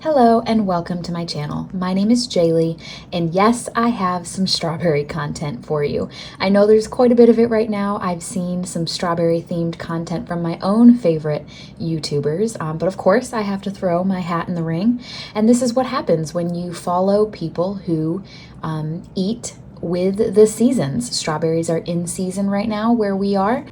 Hello and welcome to my channel. My name is Jaylee, and yes, I have some strawberry content for you. I know there's quite a bit of it right now. I've seen some strawberry themed content from my own favorite YouTubers, but of course I have to throw my hat in the ring. And this is what happens when you follow people who eat with the seasons. Strawberries are in season right now where we are,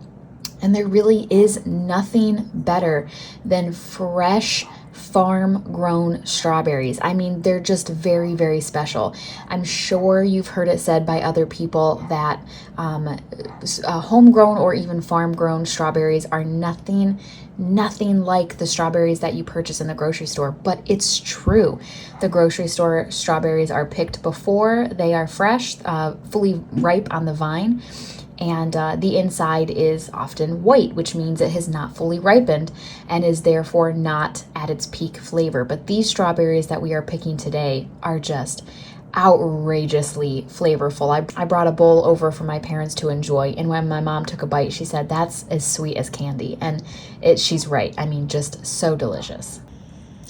and there really is nothing better than fresh farm grown strawberries. I mean, they're just very, very special. I'm sure you've heard it said by other people that homegrown or even farm grown strawberries are nothing like the strawberries that you purchase in the grocery store, but it's true. The grocery store strawberries are picked before they are fresh, fully ripe on the vine. And the inside is often white, which means it has not fully ripened and is therefore not at its peak flavor. But these strawberries that we are picking today are just outrageously flavorful. I brought a bowl over for my parents to enjoy, and when my mom took a bite, she said, "That's as sweet as candy." And she's right. I mean, just so delicious.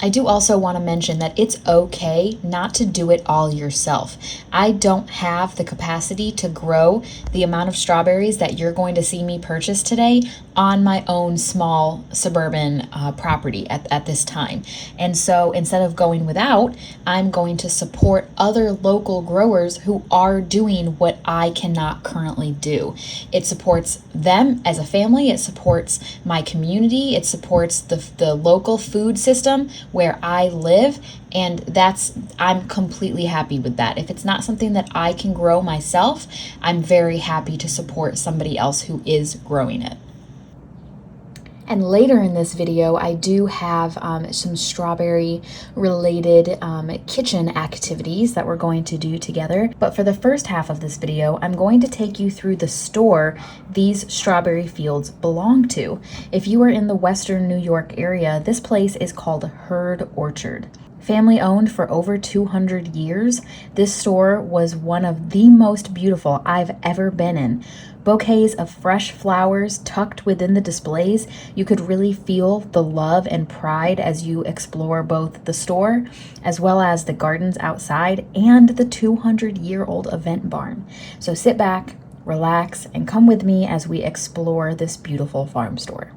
I do also want to mention that it's okay not to do it all yourself. I don't have the capacity to grow the amount of strawberries that you're going to see me purchase today on my own small suburban property at this time. And so instead of going without, I'm going to support other local growers who are doing what I cannot currently do. It supports them as a family, it supports my community, it supports the local food system where I live, and I'm completely happy with that. If it's not something that I can grow myself, I'm very happy to support somebody else who is growing it. And later in this video, I do have some strawberry related kitchen activities that we're going to do together. But for the first half of this video, I'm going to take you through the store these strawberry fields belong to. If you are in the Western New York area, this place is called Herd Orchard. Family owned for over 200 years, this store was one of the most beautiful I've ever been in. Bouquets of fresh flowers tucked within the displays. You could really feel the love and pride as you explore both the store as well as the gardens outside and the 200-year-old event barn. So sit back, relax, and come with me as we explore this beautiful farm store.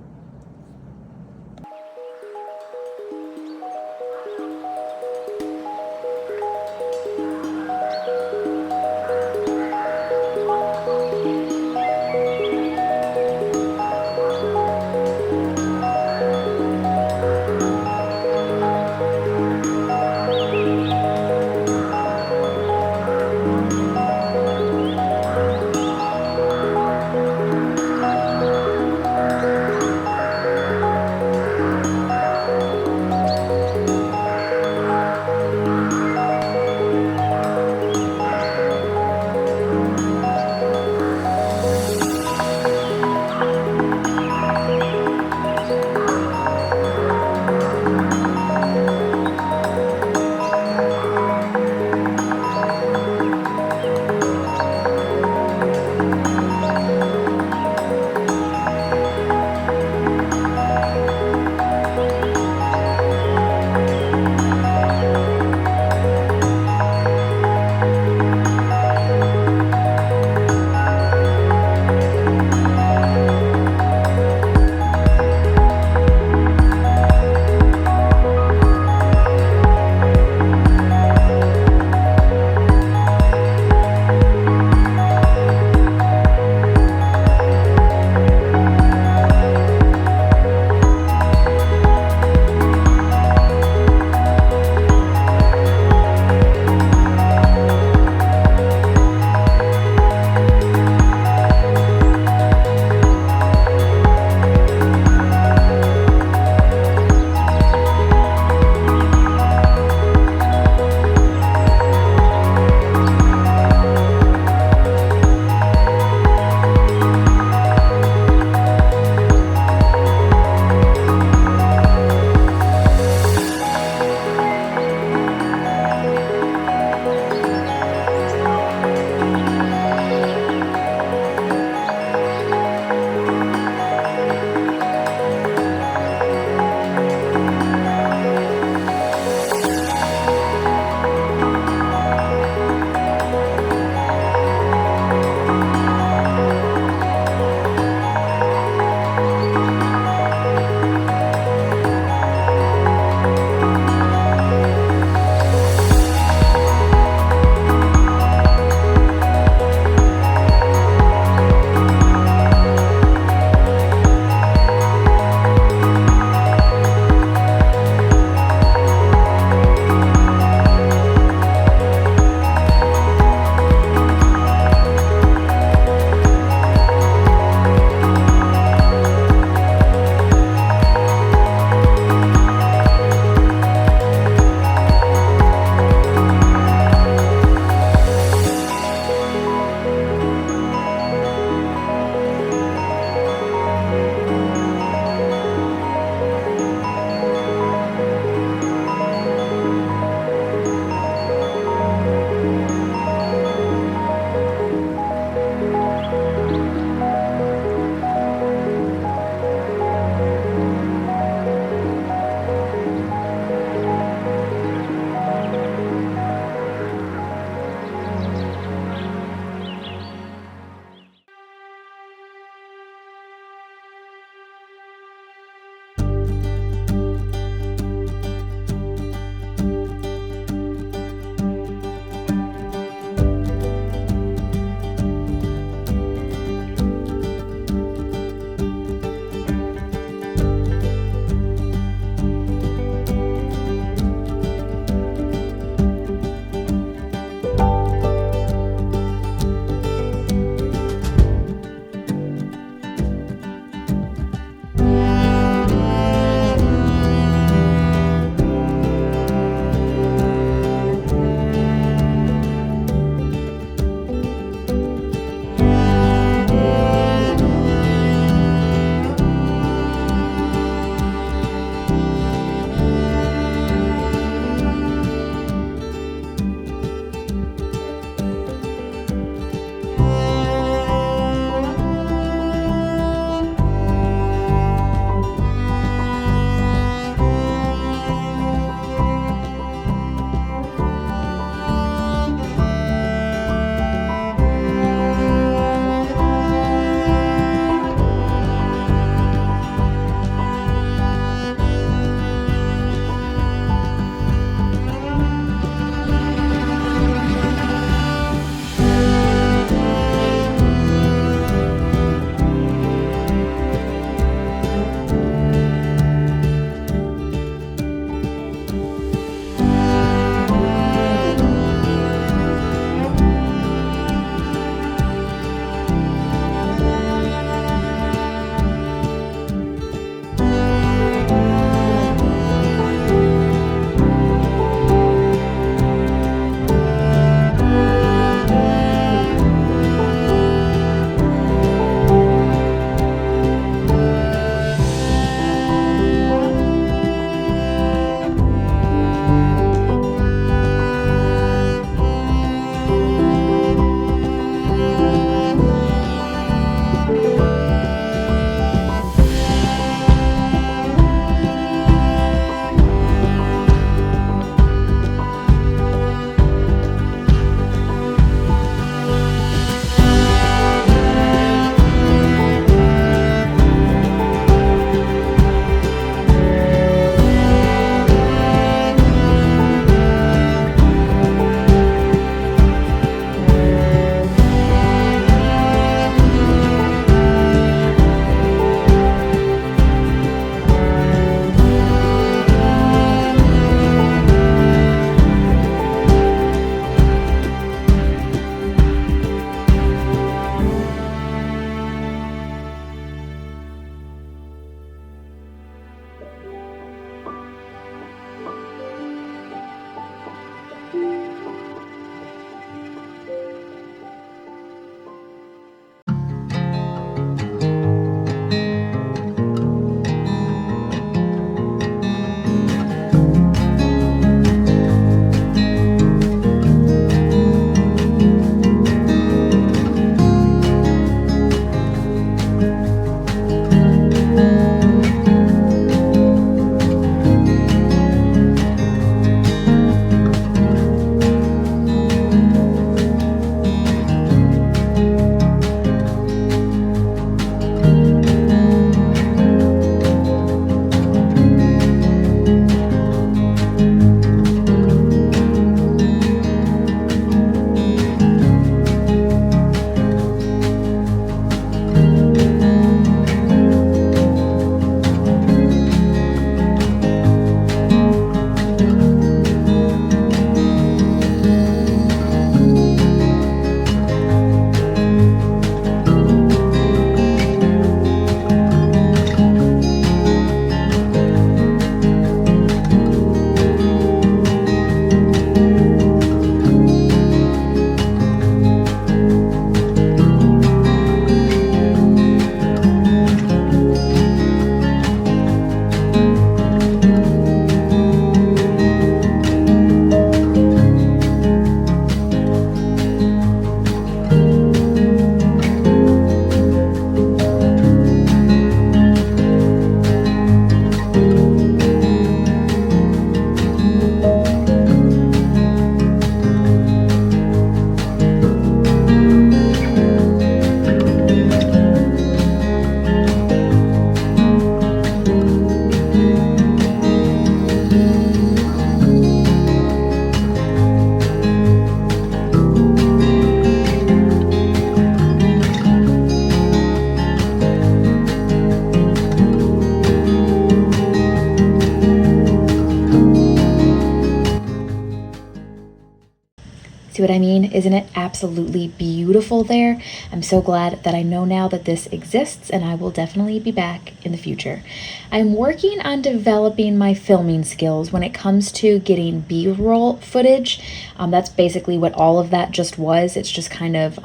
See what I mean? Isn't it absolutely beautiful there? I'm so glad that I know now that this exists, and I will definitely be back in the future. I'm working on developing my filming skills when it comes to getting B-roll footage. That's basically what all of that just was. It's just kind of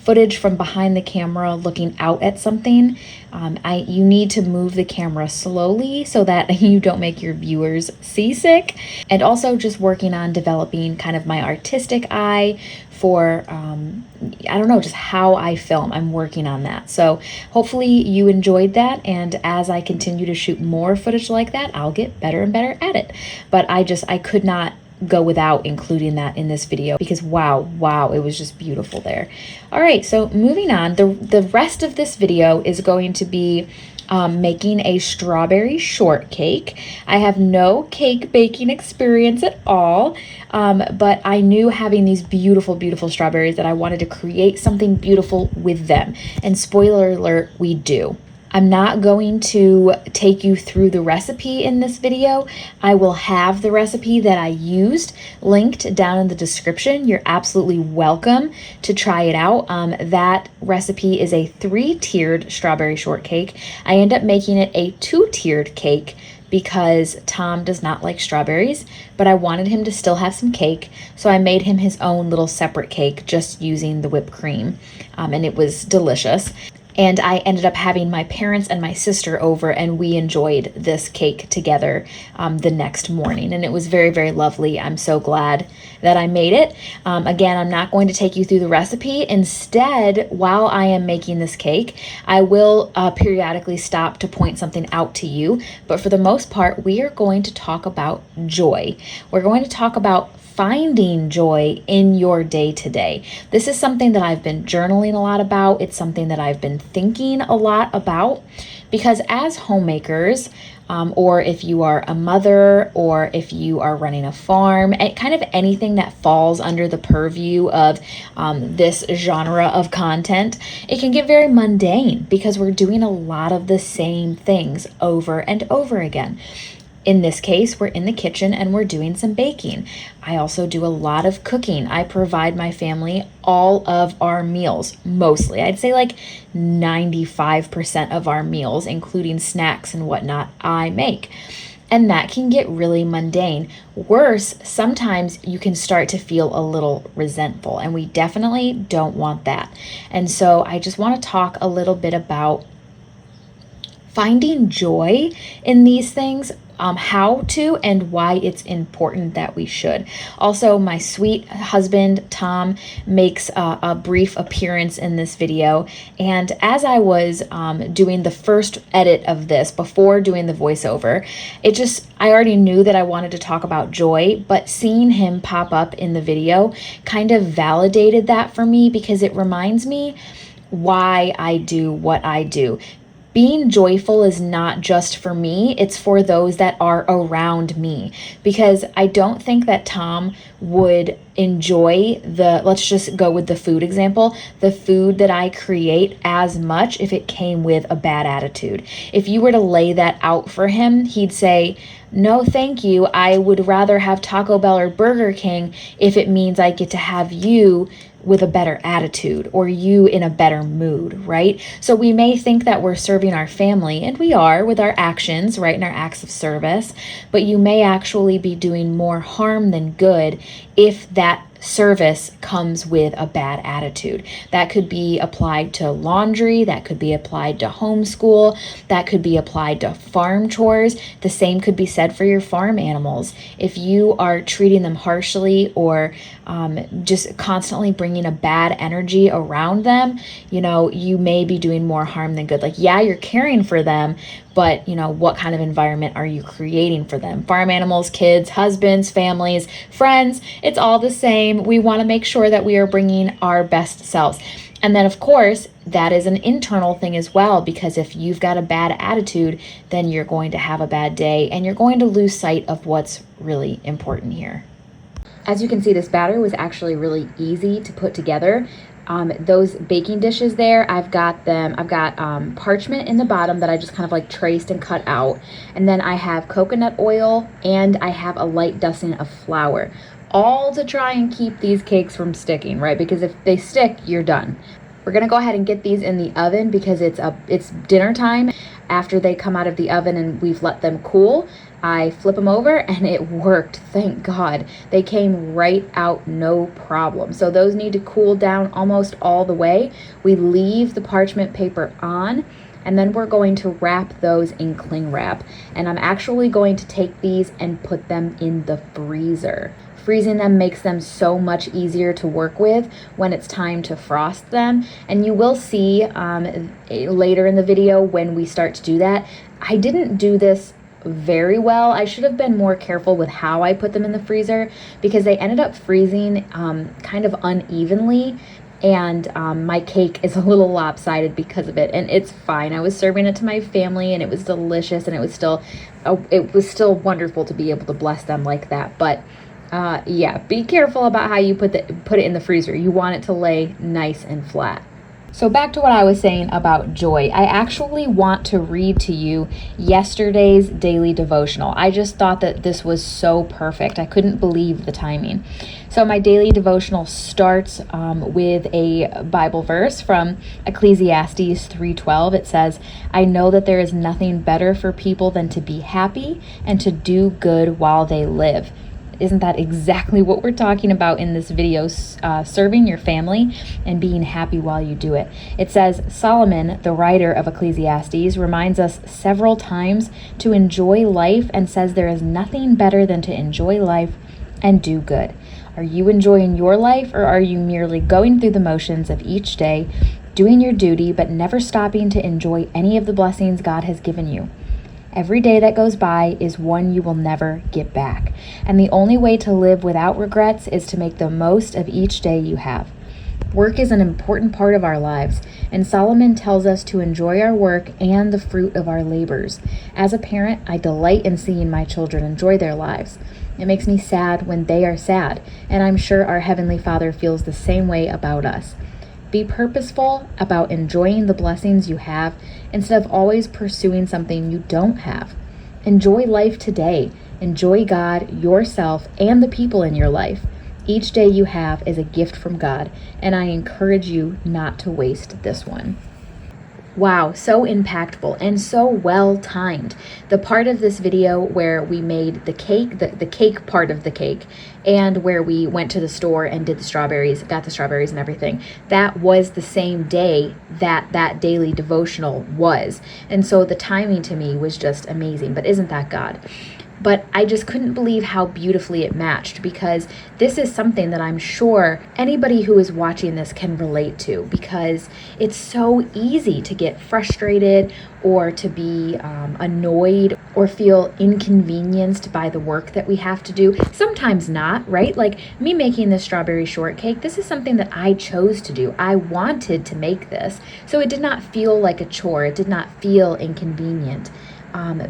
footage from behind the camera looking out at something. You need to move the camera slowly so that you don't make your viewers seasick. And also just working on developing kind of my artistic eye for, I don't know, just how I film. I'm working on that. So hopefully you enjoyed that. And as I continue to shoot more footage like that, I'll get better and better at it. But I could not go without including that in this video because wow, it was just beautiful there. All right, so moving on, the rest of this video is going to be making a strawberry shortcake. I have no cake baking experience at all, but I knew having these beautiful, beautiful strawberries that I wanted to create something beautiful with them. And spoiler alert, we do. I'm not going to take you through the recipe in this video. I will have the recipe that I used linked down in the description. You're absolutely welcome to try it out. That recipe is a 3-tiered strawberry shortcake. I end up making it a 2-tiered cake because Tom does not like strawberries, but I wanted him to still have some cake, so I made him his own little separate cake just using the whipped cream, and it was delicious. And I ended up having my parents and my sister over, and we enjoyed this cake together the next morning. And it was very, very lovely. I'm so glad that I made it. Again, I'm not going to take you through the recipe. Instead, while I am making this cake, I will periodically stop to point something out to you. But for the most part, we are going to talk about joy. We're going to talk about finding joy in your day-to-day. This is something that I've been journaling a lot about. It's something that I've been thinking a lot about because as homemakers, or if you are a mother, or if you are running a farm, kind of anything that falls under the purview of this genre of content, it can get very mundane because we're doing a lot of the same things over and over again. In this case, we're in the kitchen and we're doing some baking. I also do a lot of cooking. I provide my family all of our meals, mostly. I'd say like 95% of our meals, including snacks and whatnot, I make. And that can get really mundane. Worse, sometimes you can start to feel a little resentful, and we definitely don't want that. And so I just want to talk a little bit about finding joy in these things, how to and why it's important that we should. Also, my sweet husband, Tom, makes a brief appearance in this video. And as I was doing the first edit of this, before doing the voiceover, I already knew that I wanted to talk about joy, but seeing him pop up in the video kind of validated that for me because it reminds me why I do what I do. Being joyful is not just for me, it's for those that are around me. Because I don't think that Tom would enjoy let's just go with the food example, the food that I create as much if it came with a bad attitude. If you were to lay that out for him, he'd say, no, thank you. I would rather have Taco Bell or Burger King if it means I get to have you with a better attitude or you in a better mood, right? So we may think that we're serving our family, and we are with our actions, right, and our acts of service, but you may actually be doing more harm than good if that service comes with a bad attitude. That could be applied to laundry, that could be applied to homeschool, that could be applied to farm chores. The same could be said for your farm animals. If you are treating them harshly or just constantly bringing a bad energy around them, you may be doing more harm than good. Like, yeah, you're caring for them, but what kind of environment are you creating for them? Farm animals, kids, husbands, families, friends, it's all the same. We want to make sure that we are bringing our best selves. And then, of course, that is an internal thing as well, because if you've got a bad attitude, then you're going to have a bad day and you're going to lose sight of what's really important here. As you can see, this batter was actually really easy to put together. Those baking dishes there, I've got parchment in the bottom that I just kind of like traced and cut out. And then I have coconut oil and I have a light dusting of flour, all to try and keep these cakes from sticking, right? Because if they stick, you're done. We're gonna go ahead and get these in the oven because it's dinner time. After they come out of the oven and we've let them cool, I flip them over and it worked. Thank God. They came right out, no problem. So those need to cool down almost all the way. We leave the parchment paper on, and then we're going to wrap those in cling wrap. And I'm actually going to take these and put them in the freezer. Freezing them makes them so much easier to work with when it's time to frost them. And you will see later in the video when we start to do that. I didn't do this very well. I should have been more careful with how I put them in the freezer because they ended up freezing kind of unevenly, and my cake is a little lopsided because of it, and it's fine. I was serving it to my family and it was delicious, and it was still wonderful to be able to bless them like that. But yeah, be careful about how you put it in the freezer. You want it to lay nice and flat. So back to what I was saying about joy. I actually want to read to you yesterday's daily devotional. I just thought that this was so perfect. I couldn't believe the timing. So my daily devotional starts with a Bible verse from Ecclesiastes 3:12. It says, "I know that there is nothing better for people than to be happy and to do good while they live." Isn't that exactly what we're talking about in this video? Serving your family and being happy while you do it. It says, Solomon, the writer of Ecclesiastes, reminds us several times to enjoy life and says there is nothing better than to enjoy life and do good. Are you enjoying your life, or are you merely going through the motions of each day, doing your duty, but never stopping to enjoy any of the blessings God has given you? Every day that goes by is one you will never get back. And the only way to live without regrets is to make the most of each day you have. Work is an important part of our lives, and Solomon tells us to enjoy our work and the fruit of our labors. As a parent, I delight in seeing my children enjoy their lives. It makes me sad when they are sad, and I'm sure our Heavenly Father feels the same way about us. Be purposeful about enjoying the blessings you have instead of always pursuing something you don't have. Enjoy life today. Enjoy God, yourself, and the people in your life. Each day you have is a gift from God, and I encourage you not to waste this one. Wow, so impactful and so well timed. The part of this video where we made the cake, the cake part of the cake, and where we went to the store and did the strawberries, got the strawberries and everything, that was the same day that daily devotional was. And so the timing to me was just amazing. But isn't that God? But I just couldn't believe how beautifully it matched, because this is something that I'm sure anybody who is watching this can relate to, because it's so easy to get frustrated or to be annoyed or feel inconvenienced by the work that we have to do. Sometimes not, right? Like me making this strawberry shortcake, this is something that I chose to do. I wanted to make this. So it did not feel like a chore. It did not feel inconvenient.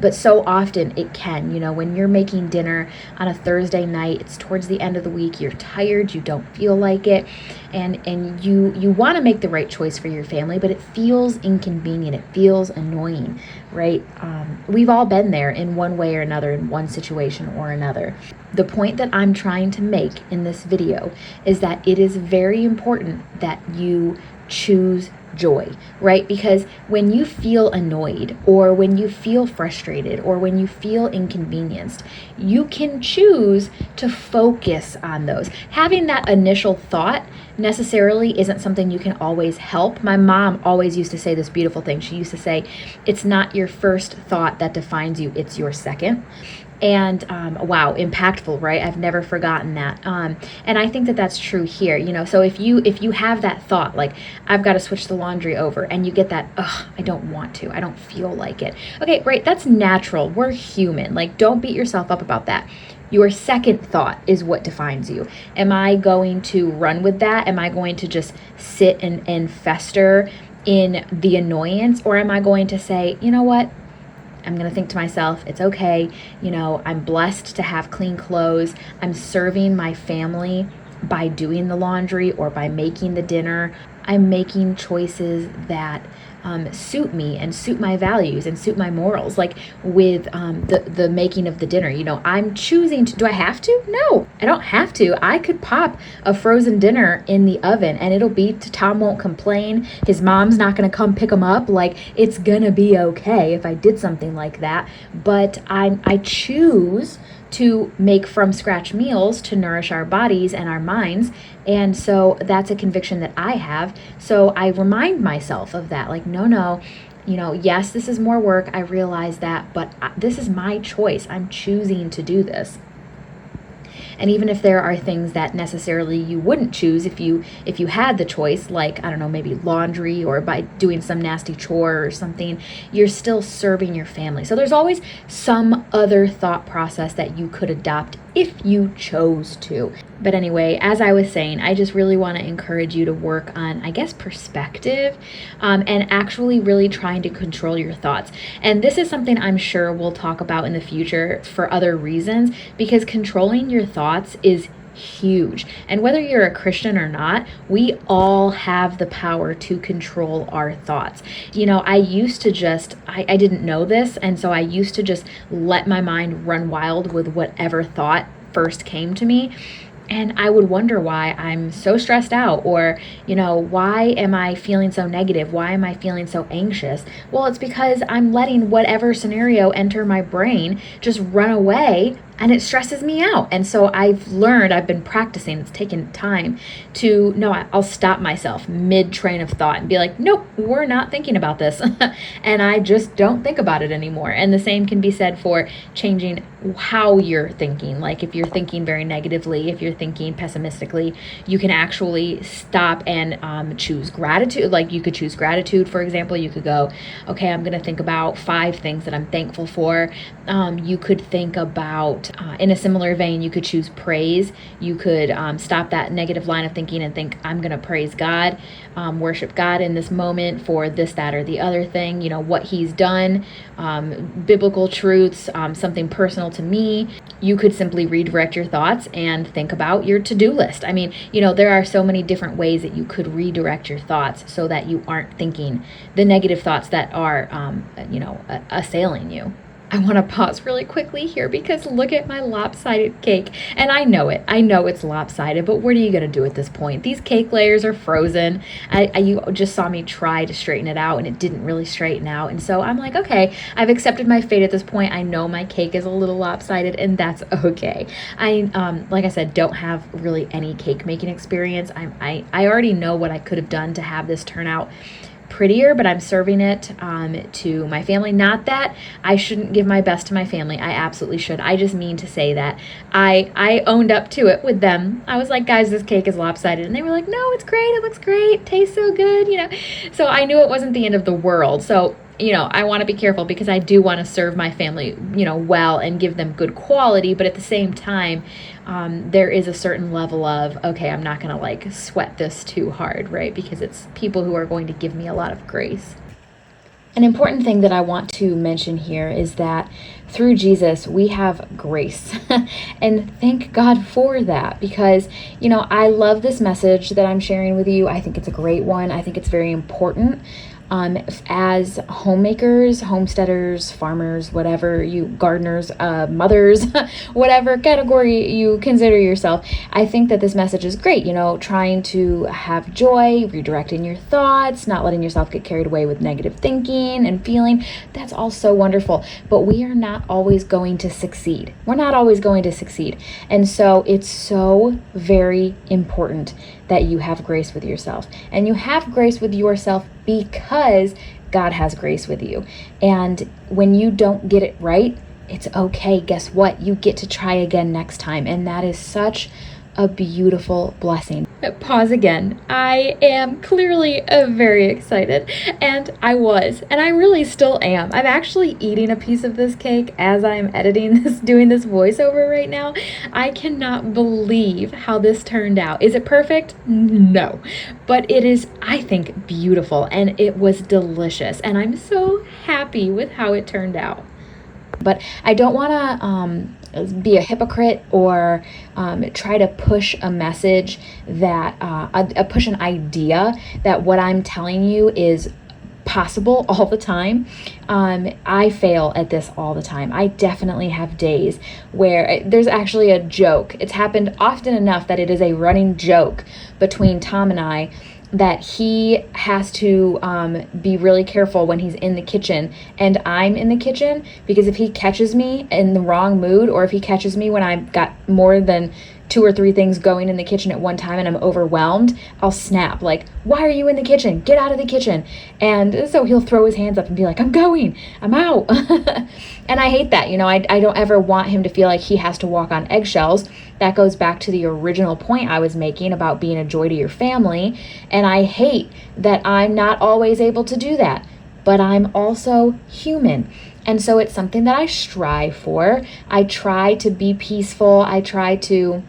But so often it can, when you're making dinner on a Thursday night, it's towards the end of the week, you're tired, you don't feel like it, and you want to make the right choice for your family, but it feels inconvenient, it feels annoying, right? We've all been there in one way or another, in one situation or another. The point that I'm trying to make in this video is that it is very important that you choose joy, right? Because when you feel annoyed, or when you feel frustrated, or when you feel inconvenienced, you can choose to focus on those. Having that initial thought necessarily isn't something you can always help. My mom always used to say this beautiful thing. She used to say, it's not your first thought that defines you, it's your second. And wow, impactful, right? I've never forgotten that. And I think that that's true here. So if you have that thought, like I've got to switch the laundry over, and you get that, I don't want to, I don't feel like it. Okay, great, that's natural. We're human. Like, don't beat yourself up about that. Your second thought is what defines you. Am I going to run with that? Am I going to just sit and fester in the annoyance? Or am I going to say, you know what? I'm going to think to myself, it's okay. I'm blessed to have clean clothes. I'm serving my family by doing the laundry or by making the dinner, I'm making choices that suit me and suit my values and suit my morals. Like with the making of the dinner, I'm choosing to. Do I have to? No, I don't have to. I could pop a frozen dinner in the oven and it'll be. Tom won't complain. His mom's not gonna come pick him up. Like, it's gonna be okay if I did something like that. But I choose to make from scratch meals to nourish our bodies and our minds. And so that's a conviction that I have. So I remind myself of that. Like, no, yes, this is more work. I realize that, but this is my choice. I'm choosing to do this. And even if there are things that necessarily you wouldn't choose if you had the choice, like, I don't know, maybe laundry or by doing some nasty chore or something, you're still serving your family. So there's always some other thought process that you could adopt if you chose to. But anyway, as I was saying, I just really want to encourage you to work on, I guess, perspective, and actually really trying to control your thoughts. And this is something I'm sure we'll talk about in the future for other reasons, because controlling your thoughts is huge. And whether you're a Christian or not, we all have the power to control our thoughts. I used to just, I didn't know this, and so I used to just let my mind run wild with whatever thought first came to me. And I would wonder why I'm so stressed out, or, why am I feeling so negative? Why am I feeling so anxious? Well, it's because I'm letting whatever scenario enter my brain just run away, and it stresses me out. And so I've been practicing, it's taken time to, no, I'll stop myself mid train of thought and be like, nope, we're not thinking about this. And I just don't think about it anymore. And the same can be said for changing how you're thinking. Like if you're thinking very negatively, if you're thinking pessimistically, you can actually stop and choose gratitude. Like you could choose gratitude, for example. You could go, okay, I'm going to think about 5 things that I'm thankful for. You could think about, in a similar vein, you could choose praise. You could stop that negative line of thinking and think, I'm going to praise God, worship God in this moment for this, that, or the other thing, what he's done, biblical truths, something personal to me. You could simply redirect your thoughts and think about your to-do list. I mean, there are so many different ways that you could redirect your thoughts so that you aren't thinking the negative thoughts that are, assailing you. I want to pause really quickly here because look at my lopsided cake. And I know it's lopsided, but what are you going to do at this point? These cake layers are frozen. You just saw me try to straighten it out and it didn't really straighten out. And so I'm like, okay, I've accepted my fate at this point. I know my cake is a little lopsided and that's okay. I, like I said, don't have really any cake making experience. I already know what I could have done to have this turn out prettier, but I'm serving it to my family. Not that I shouldn't give my best to my family. I absolutely should. I just mean to say that I owned up to it with them. I was like, guys, this cake is lopsided. And they were like, no, it's great. It looks great. It tastes so good, So I knew it wasn't the end of the world. So I want to be careful because I do want to serve my family, well and give them good quality. But at the same time, there is a certain level of, okay, I'm not going to sweat this too hard, right? Because it's people who are going to give me a lot of grace. An important thing that I want to mention here is that through Jesus, we have grace. And thank God for that because, I love this message that I'm sharing with you. I think it's a great one. I think it's very important. As homemakers, homesteaders, farmers, whatever you, gardeners, mothers, whatever category you consider yourself, I think that this message is great, trying to have joy, redirecting your thoughts, not letting yourself get carried away with negative thinking and feeling. That's all so wonderful, but we are not always going to succeed. We're not always going to succeed. And so it's so very important that you have grace with yourself. And you have grace with yourself because God has grace with you. And when you don't get it right, it's okay. Guess what? You get to try again next time. And that is such a beautiful blessing. Pause again. I am clearly very excited, and I really still am. I'm actually eating a piece of this cake as I'm editing this, doing this voiceover right now. I cannot believe how this turned out. Is it perfect? No, but it is, I think, beautiful, and it was delicious, and I'm so happy with how it turned out. But I don't want to be a hypocrite or try to push a message that push an idea that what I'm telling you is possible all the time. I fail at this all the time. I definitely have days where there's actually a joke. It's happened often enough that it is a running joke between Tom and I that he has to be really careful when he's in the kitchen and I'm in the kitchen, because if he catches me in the wrong mood, or if he catches me when I've got more than 2 or 3 things going in the kitchen at one time and I'm overwhelmed, I'll snap like, why are you in the kitchen? Get out of the kitchen. And so he'll throw his hands up and be like, I'm going, I'm out. And I hate that. I don't ever want him to feel like he has to walk on eggshells. That goes back to the original point I was making about being a joy to your family. And I hate that I'm not always able to do that, but I'm also human. And so it's something that I strive for. I try to be peaceful. I try to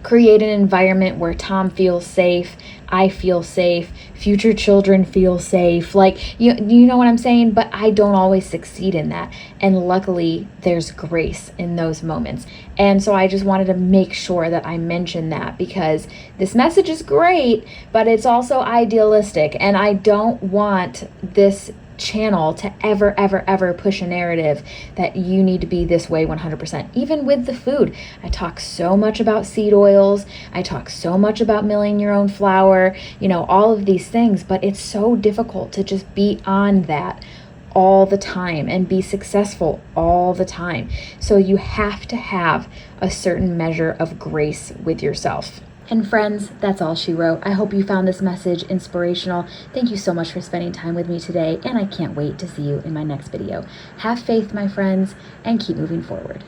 create an environment where Tom feels safe, I feel safe, future children feel safe. Like, you know what I'm saying? But I don't always succeed in that. And luckily, there's grace in those moments. And so I just wanted to make sure that I mention that, because this message is great, but it's also idealistic. And I don't want this channel to ever push a narrative that you need to be this way 100%. Even with the food, I talk so much about seed oils, I talk so much about milling your own flour, all of these things, but it's so difficult to just be on that all the time and be successful all the time. So you have to have a certain measure of grace with yourself. And friends, that's all she wrote. I hope you found this message inspirational. Thank you so much for spending time with me today, and I can't wait to see you in my next video. Have faith, my friends, and keep moving forward.